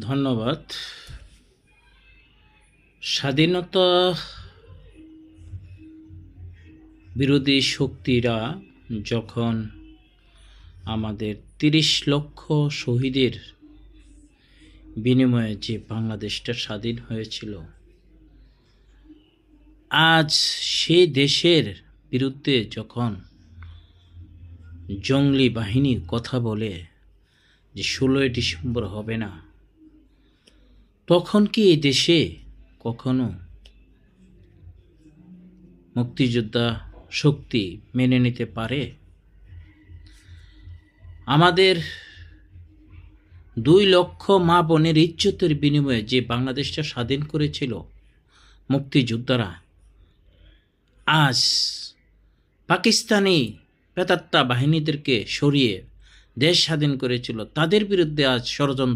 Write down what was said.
ধন্যবাদ। স্বাধীনতা বিরোধী শক্তিরা যখন আমাদের ৩০ লক্ষ শহীদের বিনিময়ে যে বাংলাদেশটা স্বাধীন হয়েছিল, আজ সেই দেশের বিরুদ্ধে যখন জঙ্গলি বাহিনী কথা বলে যে ১৬ই ডিসেম্বর হবে না, তখন কি এই দেশে কখনো মুক্তিযোদ্ধা শক্তি মেনে নিতে পারে? আমাদের ২ লক্ষ মা বোনের ইজ্জতের বিনিময়ে যে বাংলাদেশটা স্বাধীন করেছিল মুক্তিযোদ্ধারা, আজ পাকিস্তানি প্রেতাত্মা বাহিনীদেরকে সরিয়ে দেশ স্বাধীন করেছিল, তাদের বিরুদ্ধে আজ ষড়যন্ত্র